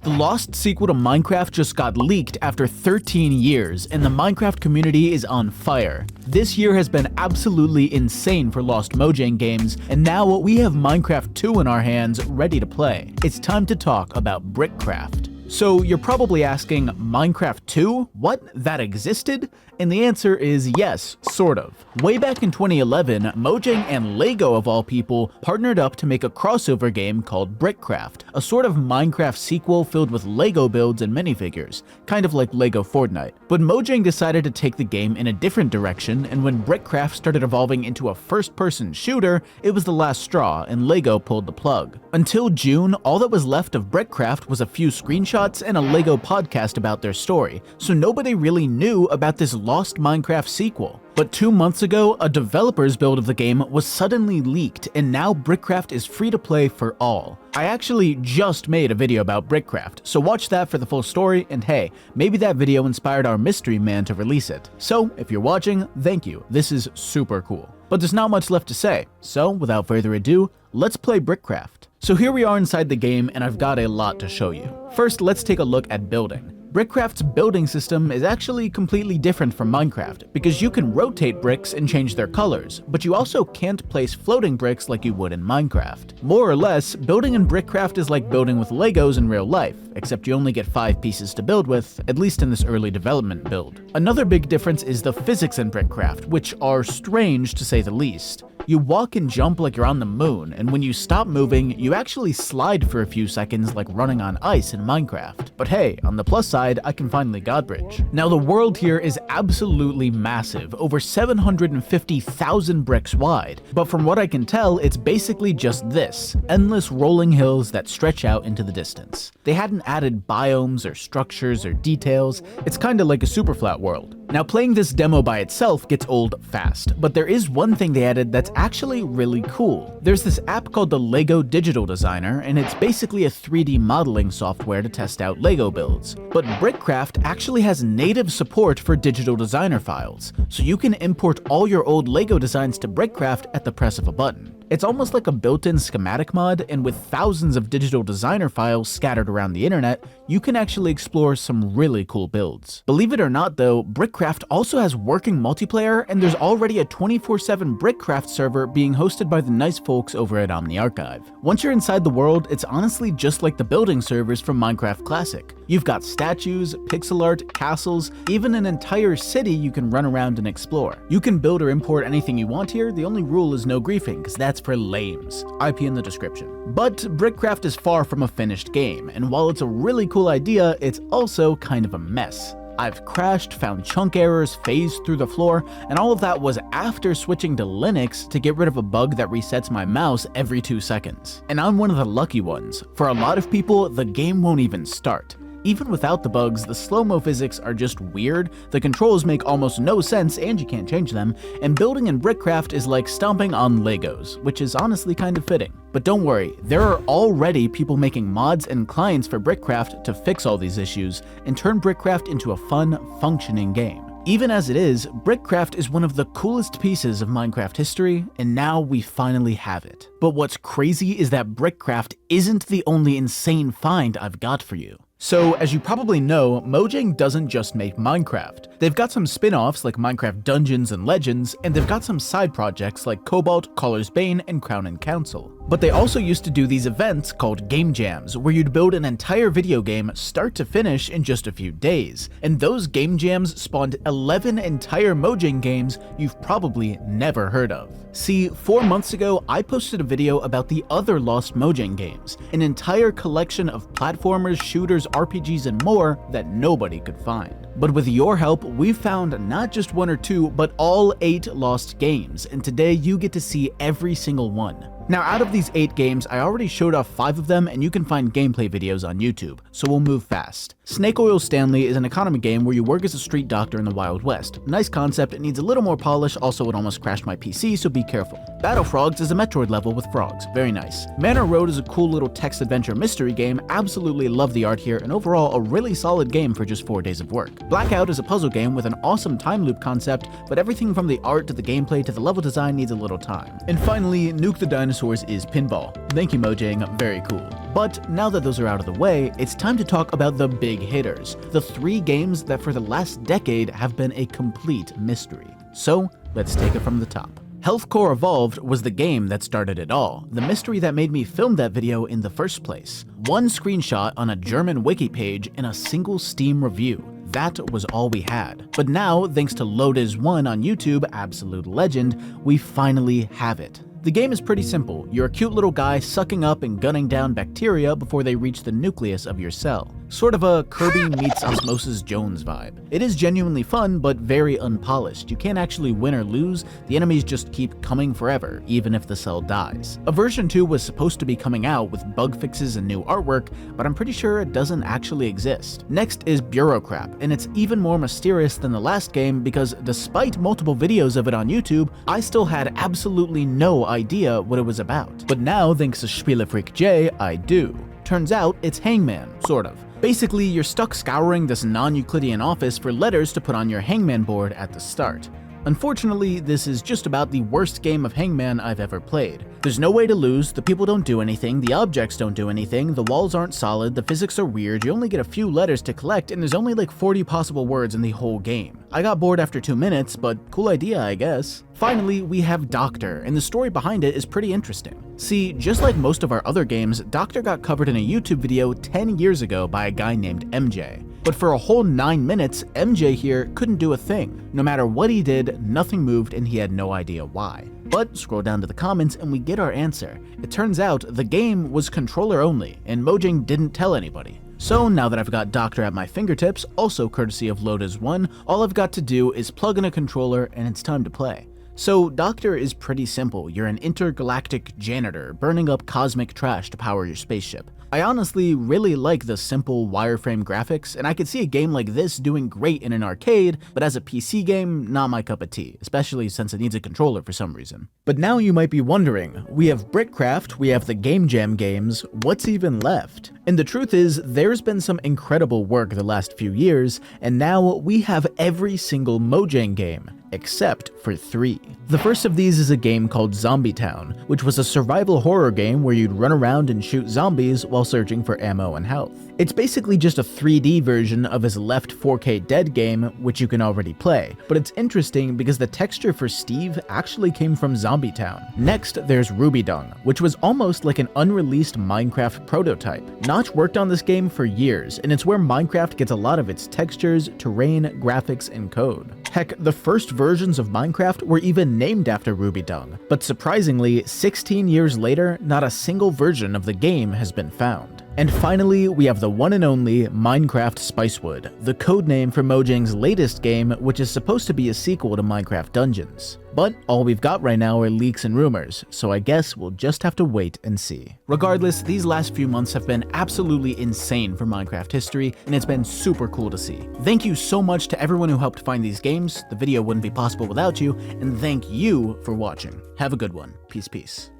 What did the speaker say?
The lost sequel to Minecraft just got leaked after 13 years, and the Minecraft community is on fire. This year has been absolutely insane for lost Mojang games, and now we have Minecraft 2 in our hands, ready to play. It's time to talk about Brickcraft. So you're probably asking, Minecraft 2? What? That existed? And the answer is yes, sort of. Way back in 2011, Mojang and LEGO of all people partnered up to make a crossover game called Brickcraft, a sort of Minecraft sequel filled with LEGO builds and minifigures, kind of like LEGO Fortnite. But Mojang decided to take the game in a different direction, and when Brickcraft started evolving into a first-person shooter, it was the last straw, and LEGO pulled the plug. Until June, all that was left of Brickcraft was a few screenshots and a LEGO podcast about their story, so nobody really knew about this lost Minecraft sequel. But 2 months ago, a developer's build of the game was suddenly leaked, and now Brickcraft is free to play for all. I actually just made a video about Brickcraft, so watch that for the full story, and hey, maybe that video inspired our mystery man to release it. So, if you're watching, thank you, this is super cool. But there's not much left to say, so without further ado, let's play Brickcraft. So here we are inside the game, and I've got a lot to show you. First, let's take a look at building. Brickcraft's building system is actually completely different from Minecraft, because you can rotate bricks and change their colors, but you also can't place floating bricks like you would in Minecraft. More or less, building in Brickcraft is like building with Legos in real life, except you only get 5 pieces to build with, at least in this early development build. Another big difference is the physics in Brickcraft, which are strange to say the least. You walk and jump like you're on the moon, and when you stop moving, you actually slide for a few seconds like running on ice in Minecraft. But hey, on the plus side, I can finally God bridge. Now the world here is absolutely massive, over 750,000 bricks wide, but from what I can tell, it's basically just this, endless rolling hills that stretch out into the distance. They hadn't added biomes or structures or details, it's kinda like a super flat world. Now playing this demo by itself gets old fast, but there is one thing they added that's actually really cool. There's this app called the LEGO Digital Designer, and it's basically a 3D modeling software to test out LEGO builds. But Brickcraft actually has native support for digital designer files, so you can import all your old LEGO designs to Brickcraft at the press of a button. It's almost like a built-in schematic mod, and with thousands of digital designer files scattered around the internet, you can actually explore some really cool builds. Believe it or not though, Brickcraft also has working multiplayer, and there's already a 24/7 Brickcraft server being hosted by the nice folks over at OmniArchive. Once you're inside the world, it's honestly just like the building servers from Minecraft Classic. You've got statues, pixel art, castles, even an entire city you can run around and explore. You can build or import anything you want here, the only rule is no griefing, because that's for lames. IP in the description. But Brickcraft is far from a finished game, and while it's a really cool idea, it's also kind of a mess. I've crashed, found chunk errors, phased through the floor, and all of that was after switching to Linux to get rid of a bug that resets my mouse every 2 seconds. And I'm one of the lucky ones. For a lot of people, the game won't even start. Even without the bugs, the slow-mo physics are just weird, the controls make almost no sense and you can't change them, and building in Brickcraft is like stomping on Legos, which is honestly kind of fitting. But don't worry, there are already people making mods and clients for Brickcraft to fix all these issues and turn Brickcraft into a fun, functioning game. Even as it is, Brickcraft is one of the coolest pieces of Minecraft history, and now we finally have it. But what's crazy is that Brickcraft isn't the only insane find I've got for you. So, as you probably know, Mojang doesn't just make Minecraft. They've got some spin-offs like Minecraft Dungeons and Legends, and they've got some side projects like Cobalt, Caller's Bane, and Crown and Council. But they also used to do these events called game jams, where you'd build an entire video game start to finish in just a few days. And those game jams spawned 11 entire Mojang games you've probably never heard of. See, 4 months ago, I posted a video about the other lost Mojang games, an entire collection of platformers, shooters, RPGs, and more that nobody could find. But with your help, we've found not just 1 or 2, but all 8 lost games, and today you get to see every single one. Now, out of these 8 games, I already showed off 5 of them, and you can find gameplay videos on YouTube, so we'll move fast. Snake Oil Stanley is an economy game where you work as a street doctor in the Wild West. Nice concept, it needs a little more polish, also it almost crashed my PC, so be careful. Battle Frogs is a Metroid level with frogs, very nice. Manor Road is a cool little text adventure mystery game, absolutely love the art here, and overall a really solid game for just 4 days of work. Blackout is a puzzle game with an awesome time loop concept, but everything from the art to the gameplay to the level design needs a little time. And finally, Nuke the Dinosaur dinosaurs is pinball. Thank you, Mojang, very cool. But now that those are out of the way, it's time to talk about the big hitters, the 3 games that for the last decade have been a complete mystery. So let's take it from the top. Healthcore Evolved was the game that started it all, the mystery that made me film that video in the first place. One screenshot on a German wiki page and a single Steam review. That was all we had. But now, thanks to Loadiz1 on YouTube, absolute legend, we finally have it. The game is pretty simple. You're a cute little guy sucking up and gunning down bacteria before they reach the nucleus of your cell. Sort of a Kirby meets Osmosis Jones vibe. It is genuinely fun, but very unpolished. You can't actually win or lose, the enemies just keep coming forever, even if the cell dies. A version 2 was supposed to be coming out with bug fixes and new artwork, but I'm pretty sure it doesn't actually exist. Next is Bureaucrap, and it's even more mysterious than the last game because despite multiple videos of it on YouTube, I still had absolutely no idea what it was about. But now, thanks to Spielefreak J, I do. Turns out it's Hangman, sort of. Basically, you're stuck scouring this non-Euclidean office for letters to put on your Hangman board at the start. Unfortunately, this is just about the worst game of Hangman I've ever played. There's no way to lose, the people don't do anything, the objects don't do anything, the walls aren't solid, the physics are weird, you only get a few letters to collect, and there's only like 40 possible words in the whole game. I got bored after 2 minutes, but cool idea, I guess. Finally, we have Docktor, and the story behind it is pretty interesting. See, just like most of our other games, Docktor got covered in a YouTube video 10 years ago by a guy named MJ. But for a whole 9 minutes, MJ here couldn't do a thing. No matter what he did, nothing moved and he had no idea why. But scroll down to the comments and we get our answer. It turns out the game was controller only, and Mojang didn't tell anybody. So now that I've got Docktor at my fingertips, also courtesy of Loadiz1, all I've got to do is plug in a controller and it's time to play. So Docktor is pretty simple. You're an intergalactic janitor, burning up cosmic trash to power your spaceship. I honestly really like the simple wireframe graphics, and I could see a game like this doing great in an arcade, but as a PC game, not my cup of tea, especially since it needs a controller for some reason. But now you might be wondering, we have Brickcraft, we have the Game Jam games, what's even left? And the truth is, there's been some incredible work the last few years, and now we have every single Mojang game, except for 3. The first of these is a game called Zombie Town, which was a survival horror game where you'd run around and shoot zombies while searching for ammo and health. It's basically just a 3D version of his Left 4K Dead game, which you can already play, but it's interesting because the texture for Steve actually came from Zombie Town. Next, there's whereubeen, which was almost like an unreleased Minecraft prototype. Notch worked on this game for years, and it's where Minecraft gets a lot of its textures, terrain, graphics, and code. Heck, the first versions of Minecraft were even named after whereubeen, but surprisingly, 16 years later, not a single version of the game has been found. And finally, we have the one and only Minecraft Spicewood, the codename for Mojang's latest game, which is supposed to be a sequel to Minecraft Dungeons. But all we've got right now are leaks and rumors, so I guess we'll just have to wait and see. Regardless, these last few months have been absolutely insane for Minecraft history, and it's been super cool to see. Thank you so much to everyone who helped find these games, the video wouldn't be possible without you, and thank you for watching. Have a good one. Peace, peace.